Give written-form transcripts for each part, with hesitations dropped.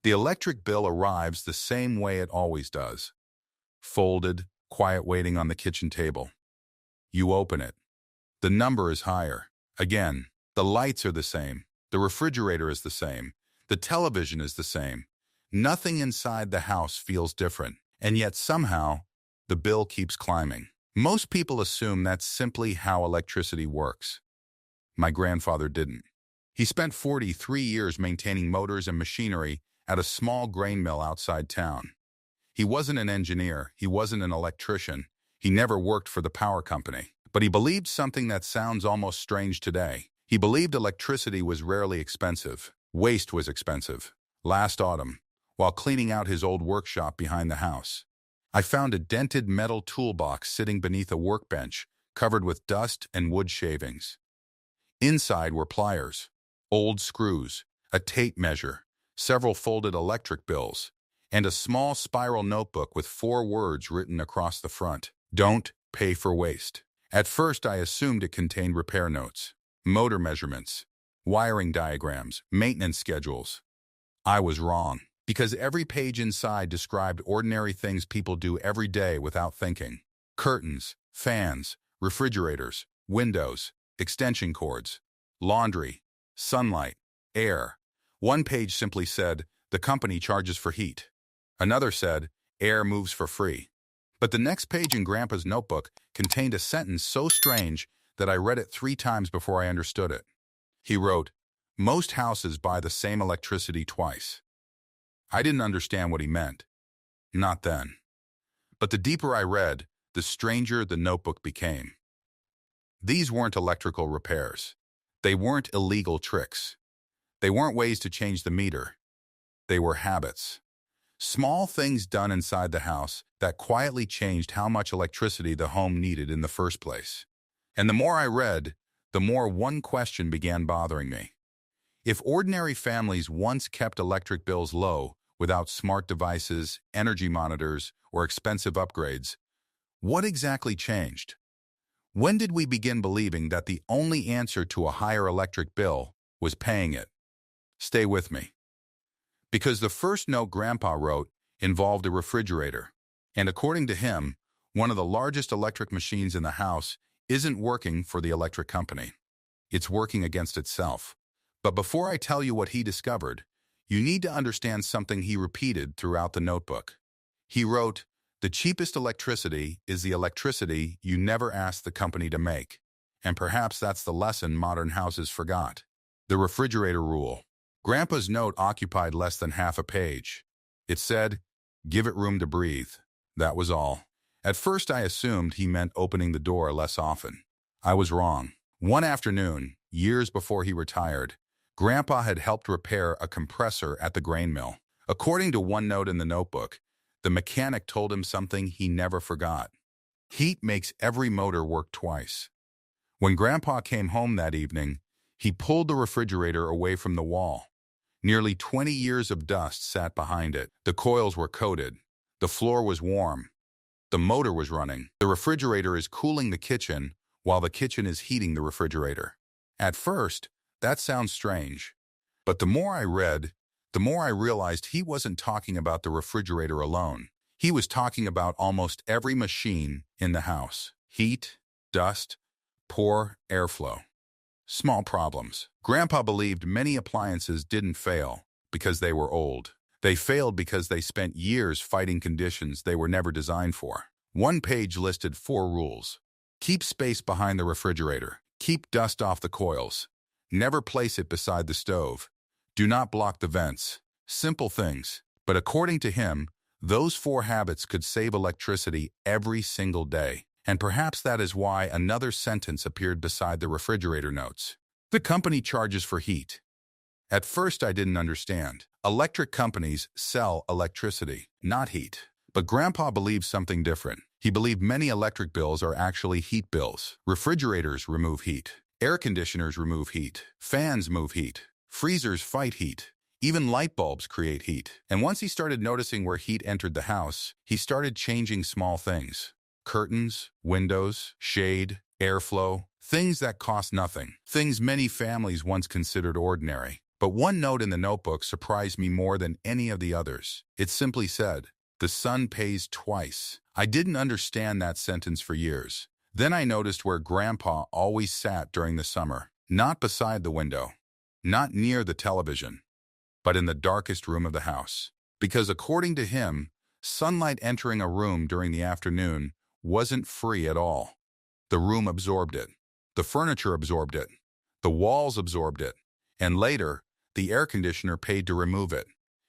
The electric bill arrives the same way it always does. Folded, quiet waiting on the kitchen table. You open it. The number is higher. Again, the lights are the same. The refrigerator is the same. The television is the same. Nothing inside the house feels different. And yet somehow, the bill keeps climbing. Most people assume that's simply how electricity works. My grandfather didn't. He spent 43 years maintaining motors and machinery at a small grain mill outside town. He wasn't an engineer. He wasn't an electrician. He never worked for the power company. But he believed something that sounds almost strange today. He believed electricity was rarely expensive. Waste was expensive. Last autumn, while cleaning out his old workshop behind the house, I found a dented metal toolbox sitting beneath a workbench covered with dust and wood shavings. Inside were pliers, old screws, a tape measure, several folded electric bills, and a small spiral notebook with 4 words written across the front. Don't pay for waste. At first, I assumed it contained repair notes, motor measurements, wiring diagrams, maintenance schedules. I was wrong, because every page inside described ordinary things people do every day without thinking. Curtains, fans, refrigerators, windows, extension cords, laundry, sunlight, air. One page simply said, "The company charges for heat." Another said, "Air moves for free." But the next page in Grandpa's notebook contained a sentence so strange that I read it 3 times before I understood it. He wrote, "Most houses buy the same electricity twice." I didn't understand what he meant. Not then. But the deeper I read, the stranger the notebook became. These weren't electrical repairs. They weren't illegal tricks. They weren't ways to change the meter. They were habits. Small things done inside the house that quietly changed how much electricity the home needed in the first place. And the more I read, the more one question began bothering me. If ordinary families once kept electric bills low without smart devices, energy monitors, or expensive upgrades, what exactly changed? When did we begin believing that the only answer to a higher electric bill was paying it? Stay with me. Because the first note Grandpa wrote involved a refrigerator. And according to him, one of the largest electric machines in the house isn't working for the electric company. It's working against itself. But before I tell you what he discovered, you need to understand something he repeated throughout the notebook. He wrote, "The cheapest electricity is the electricity you never asked the company to make." And perhaps that's the lesson modern houses forgot. The refrigerator rule. Grandpa's note occupied less than half a page. It said, "Give it room to breathe." That was all. At first I assumed he meant opening the door less often. I was wrong. One afternoon, years before he retired, Grandpa had helped repair a compressor at the grain mill. According to one note in the notebook, the mechanic told him something he never forgot. Heat makes every motor work twice. When Grandpa came home that evening, he pulled the refrigerator away from the wall. Nearly 20 years of dust sat behind it. The coils were coated. The floor was warm. The motor was running. The refrigerator is cooling the kitchen while the kitchen is heating the refrigerator. At first, that sounds strange. But the more I read, the more I realized he wasn't talking about the refrigerator alone. He was talking about almost every machine in the house. Heat, dust, poor airflow. Small problems. Grandpa believed many appliances didn't fail because they were old. They failed because they spent years fighting conditions they were never designed for. One page listed 4 rules. Keep space behind the refrigerator. Keep dust off the coils. Never place it beside the stove. Do not block the vents. Simple things. But according to him, those 4 habits could save electricity every single day. And perhaps that is why another sentence appeared beside the refrigerator notes. The company charges for heat. At first, I didn't understand. Electric companies sell electricity, not heat. But Grandpa believed something different. He believed many electric bills are actually heat bills. Refrigerators remove heat. Air conditioners remove heat. Fans move heat. Freezers fight heat. Even light bulbs create heat. And once he started noticing where heat entered the house, he started changing small things. Curtains, windows, shade, airflow, things that cost nothing. Things many families once considered ordinary. But one note in the notebook surprised me more than any of the others. It simply said, "The sun pays twice." I didn't understand that sentence for years. Then I noticed where Grandpa always sat during the summer. Not beside the window, not near the television, but in the darkest room of the house. Because according to him, sunlight entering a room during the afternoon wasn't free at all. The room absorbed it. The furniture absorbed it. The walls absorbed it. And later, the air conditioner paid to remove it.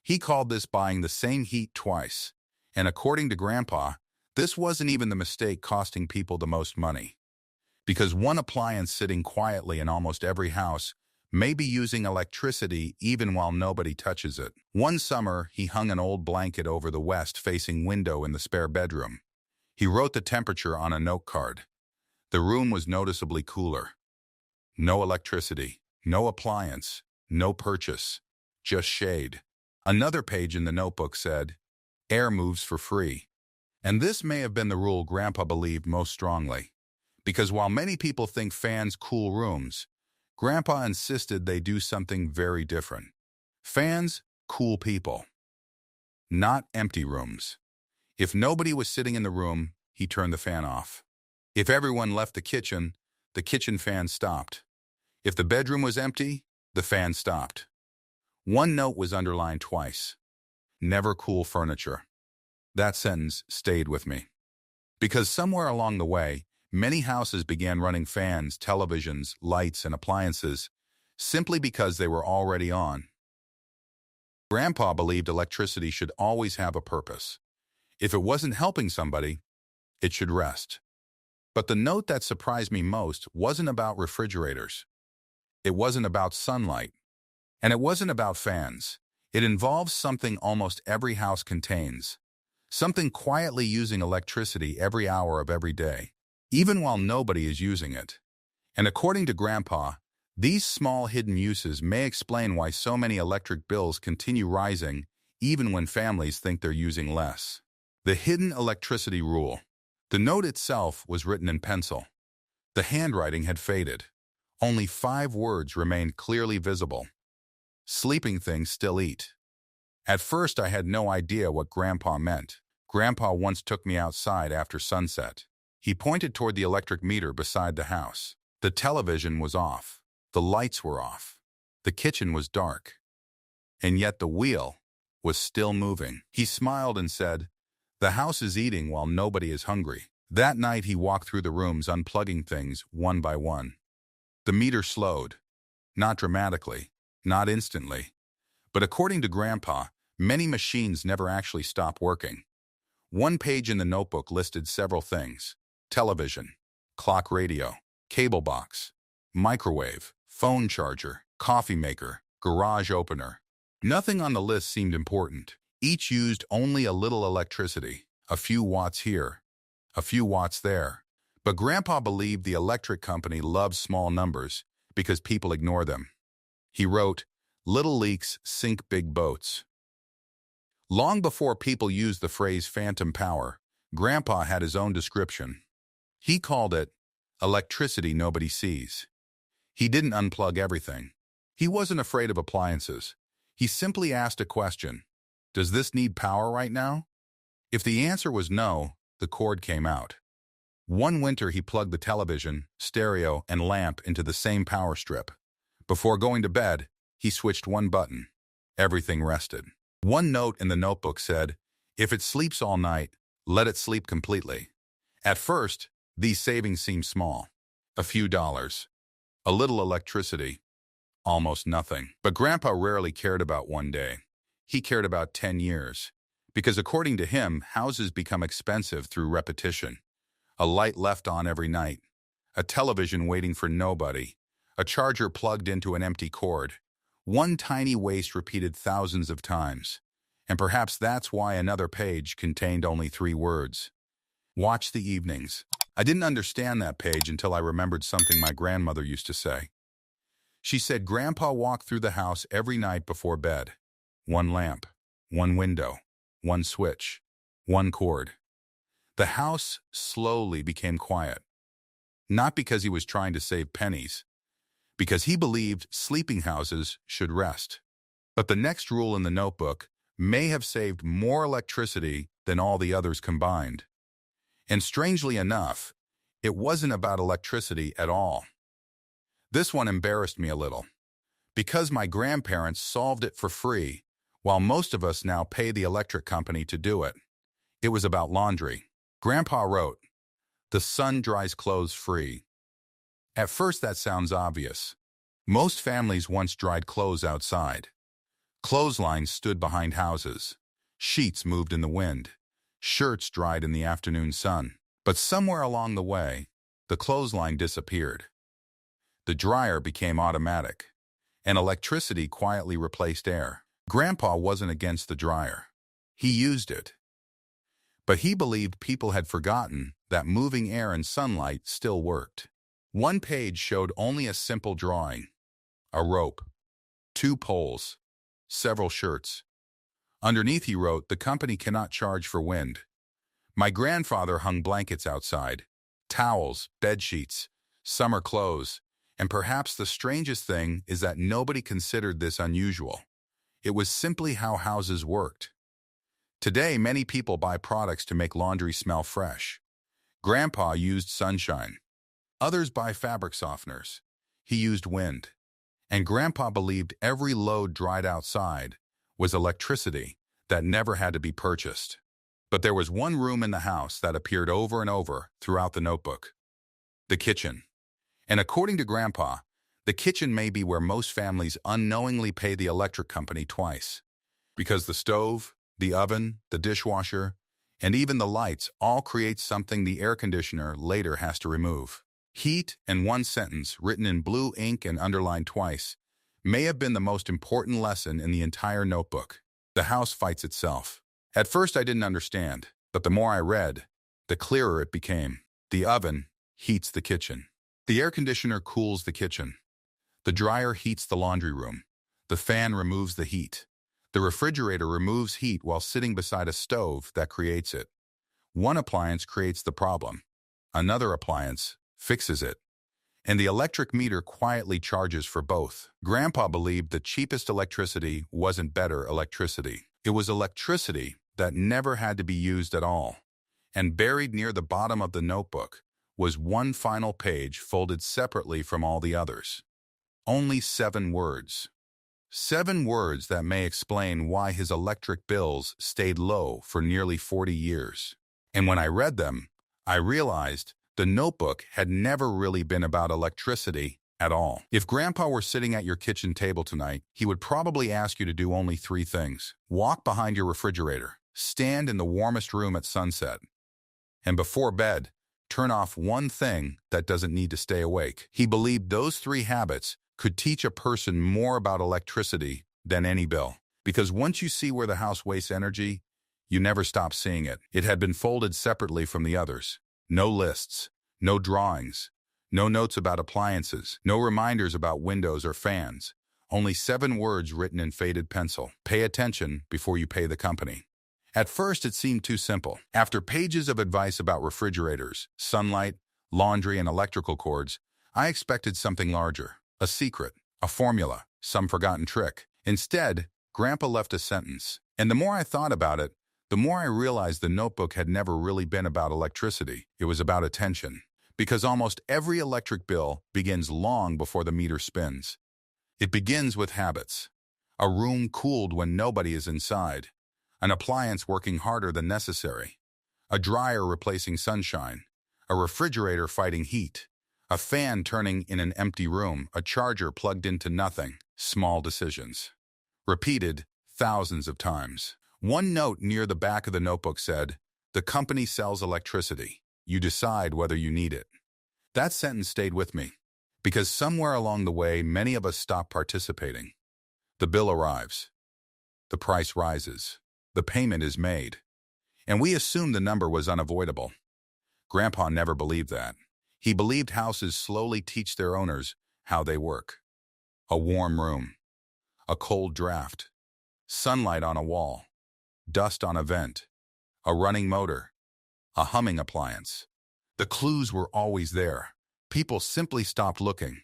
He called this buying the same heat twice. And according to Grandpa, this wasn't even the mistake costing people the most money. Because one appliance sitting quietly in almost every house may be using electricity even while nobody touches it. One summer, he hung an old blanket over the west-facing window in the spare bedroom. He wrote the temperature on a note card. The room was noticeably cooler. No electricity, no appliance, no purchase, just shade. Another page in the notebook said, "Air moves for free." And this may have been the rule Grandpa believed most strongly. Because while many people think fans cool rooms, Grandpa insisted they do something very different. Fans cool people, not empty rooms. If nobody was sitting in the room, he turned the fan off. If everyone left the kitchen fan stopped. If the bedroom was empty, the fan stopped. One note was underlined twice. Never cool furniture. That sentence stayed with me. Because somewhere along the way, many houses began running fans, televisions, lights, and appliances simply because they were already on. Grandpa believed electricity should always have a purpose. If it wasn't helping somebody, it should rest. But the note that surprised me most wasn't about refrigerators. It wasn't about sunlight. And it wasn't about fans. It involves something almost every house contains. Something quietly using electricity every hour of every day, even while nobody is using it. And according to Grandpa, these small hidden uses may explain why so many electric bills continue rising even when families think they're using less. The hidden electricity rule. The note itself was written in pencil. The handwriting had faded. Only 5 words remained clearly visible. Sleeping things still eat. At first, I had no idea what Grandpa meant. Grandpa once took me outside after sunset. He pointed toward the electric meter beside the house. The television was off. The lights were off. The kitchen was dark. And yet the wheel was still moving. He smiled and said, "The house is eating while nobody is hungry." That night he walked through the rooms unplugging things one by one. The meter slowed. Not dramatically, not instantly. But according to Grandpa, many machines never actually stopped working. One page in the notebook listed several things: television, clock radio, cable box, microwave, phone charger, coffee maker, garage opener. Nothing on the list seemed important. Each used only a little electricity, a few watts here, a few watts there. But Grandpa believed the electric company loves small numbers because people ignore them. He wrote, "Little leaks sink big boats." Long before people used the phrase phantom power, Grandpa had his own description. He called it electricity nobody sees. He didn't unplug everything. He wasn't afraid of appliances. He simply asked a question: does this need power right now? If the answer was no, the cord came out. One winter he plugged the television, stereo, and lamp into the same power strip. Before going to bed, he switched one button. Everything rested. One note in the notebook said, "If it sleeps all night, let it sleep completely." At first, these savings seemed small. A few dollars. A little electricity. Almost nothing. But Grandpa rarely cared about one day. He cared about 10 years. Because according to him, houses become expensive through repetition. A light left on every night. A television waiting for nobody. A charger plugged into an empty cord. One tiny waste repeated thousands of times. And perhaps that's why another page contained only 3 words. Watch the evenings. I didn't understand that page until I remembered something my grandmother used to say. She said Grandpa walked through the house every night before bed. One lamp, one window, one switch, one cord. The house slowly became quiet. Not because he was trying to save pennies, because he believed sleeping houses should rest. But the next rule in the notebook may have saved more electricity than all the others combined. And strangely enough, it wasn't about electricity at all. This one embarrassed me a little, because my grandparents solved it for free, while most of us now pay the electric company to do it. It was about laundry. Grandpa wrote, "The sun dries clothes free." At first that sounds obvious. Most families once dried clothes outside. Clotheslines stood behind houses. Sheets moved in the wind. Shirts dried in the afternoon sun. But somewhere along the way, the clothesline disappeared. The dryer became automatic, and electricity quietly replaced air. Grandpa wasn't against the dryer. He used it. But he believed people had forgotten that moving air and sunlight still worked. One page showed only a simple drawing: a rope, 2 poles, several shirts. Underneath he wrote, "The company cannot charge for wind." My grandfather hung blankets outside, towels, bed sheets, summer clothes, and perhaps the strangest thing is that nobody considered this unusual. It was simply how houses worked. Today, many people buy products to make laundry smell fresh. Grandpa used sunshine. Others buy fabric softeners. He used wind. And Grandpa believed every load dried outside was electricity that never had to be purchased. But there was one room in the house that appeared over and over throughout the notebook: the kitchen. And according to Grandpa, the kitchen may be where most families unknowingly pay the electric company twice, because the stove, the oven, the dishwasher, and even the lights all create something the air conditioner later has to remove. Heat, and one sentence written in blue ink and underlined twice, may have been the most important lesson in the entire notebook. The house fights itself. At first I didn't understand, but the more I read, the clearer it became. The oven heats the kitchen. The air conditioner cools the kitchen. The dryer heats the laundry room. The fan removes the heat. The refrigerator removes heat while sitting beside a stove that creates it. One appliance creates the problem. Another appliance fixes it. And the electric meter quietly charges for both. Grandpa believed the cheapest electricity wasn't better electricity. It was electricity that never had to be used at all. And buried near the bottom of the notebook was one final page folded separately from all the others. Only 7 words. 7 words that may explain why his electric bills stayed low for nearly 40 years. And when I read them, I realized the notebook had never really been about electricity at all. If Grandpa were sitting at your kitchen table tonight, he would probably ask you to do only 3 things. Walk behind your refrigerator, stand in the warmest room at sunset, and before bed, turn off one thing that doesn't need to stay awake. He believed those 3 habits could teach a person more about electricity than any bill. Because once you see where the house wastes energy, you never stop seeing it. It had been folded separately from the others. No lists, no drawings, no notes about appliances, no reminders about windows or fans. Only 7 words written in faded pencil. Pay attention before you pay the company. At first, it seemed too simple. After pages of advice about refrigerators, sunlight, laundry, and electrical cords, I expected something larger. A secret, a formula, some forgotten trick. Instead, Grandpa left a sentence. And the more I thought about it, the more I realized the notebook had never really been about electricity. It was about attention. Because almost every electric bill begins long before the meter spins. It begins with habits. A room cooled when nobody is inside. An appliance working harder than necessary. A dryer replacing sunshine. A refrigerator fighting heat. A fan turning in an empty room. A charger plugged into nothing. Small decisions. Repeated thousands of times. One note near the back of the notebook said, "The company sells electricity. You decide whether you need it." That sentence stayed with me, because somewhere along the way, many of us stop participating. The bill arrives. The price rises. The payment is made. And we assume the number was unavoidable. Grandpa never believed that. He believed houses slowly teach their owners how they work. A warm room. A cold draft. Sunlight on a wall. Dust on a vent. A running motor. A humming appliance. The clues were always there. People simply stopped looking.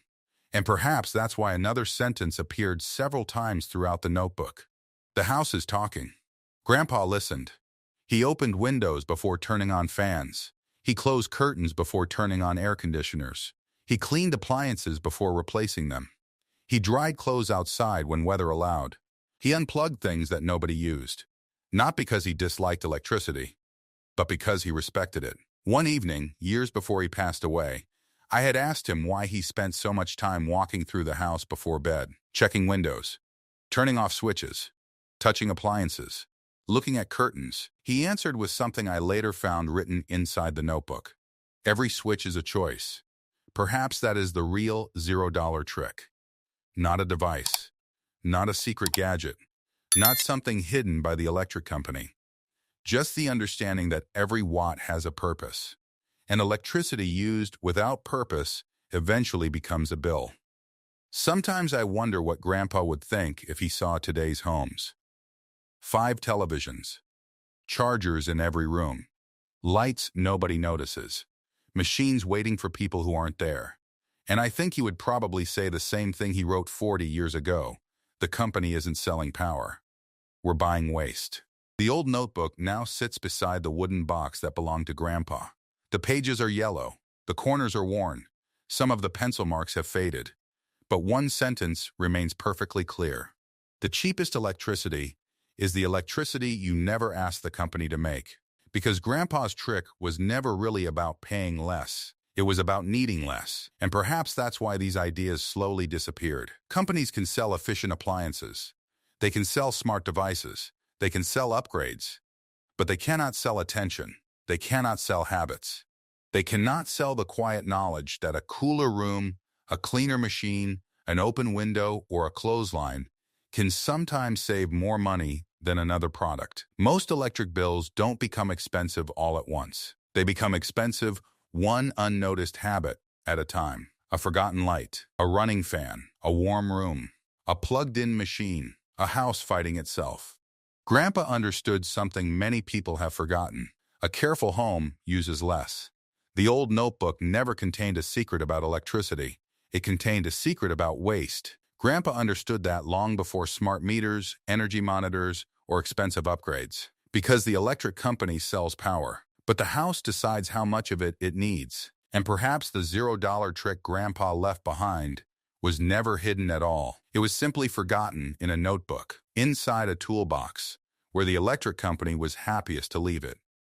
And perhaps that's why another sentence appeared several times throughout the notebook. The house is talking. Grandpa listened. He opened windows before turning on fans. He closed curtains before turning on air conditioners. He cleaned appliances before replacing them. He dried clothes outside when weather allowed. He unplugged things that nobody used. Not because he disliked electricity, but because he respected it. One evening, years before he passed away, I had asked him why he spent so much time walking through the house before bed, checking windows, turning off switches, touching appliances, looking at curtains. He answered with something I later found written inside the notebook. Every switch is a choice. Perhaps that is the real $0 trick. Not a device, not a secret gadget, not something hidden by the electric company. Just the understanding that every watt has a purpose. And electricity used without purpose eventually becomes a bill. Sometimes I wonder what Grandpa would think if he saw today's homes. 5 televisions, chargers in every room, lights nobody notices, machines waiting for people who aren't there. And I think he would probably say the same thing he wrote 40 years ago. The company isn't selling power. We're buying waste. The old notebook now sits beside the wooden box that belonged to Grandpa. The pages are yellow. The corners are worn. Some of the pencil marks have faded. But one sentence remains perfectly clear. The cheapest electricity is the electricity you never asked the company to make. Because Grandpa's trick was never really about paying less. It was about needing less. And perhaps that's why these ideas slowly disappeared. Companies can sell efficient appliances. They can sell smart devices. They can sell upgrades. But they cannot sell attention. They cannot sell habits. They cannot sell the quiet knowledge that a cooler room, a cleaner machine, an open window, or a clothesline can sometimes save more money than another product. Most electric bills don't become expensive all at once. They become expensive one unnoticed habit at a time. A forgotten light, a running fan, a warm room, a plugged-in machine, a house fighting itself. Grandpa understood something many people have forgotten. A careful home uses less. The old notebook never contained a secret about electricity. It contained a secret about waste. Grandpa understood that long before smart meters, energy monitors, or expensive upgrades. Because the electric company sells power, but the house decides how much of it needs. And perhaps the $0 trick Grandpa left behind was never hidden at all. It was simply forgotten in a notebook, inside a toolbox, where the electric company was happiest to leave it.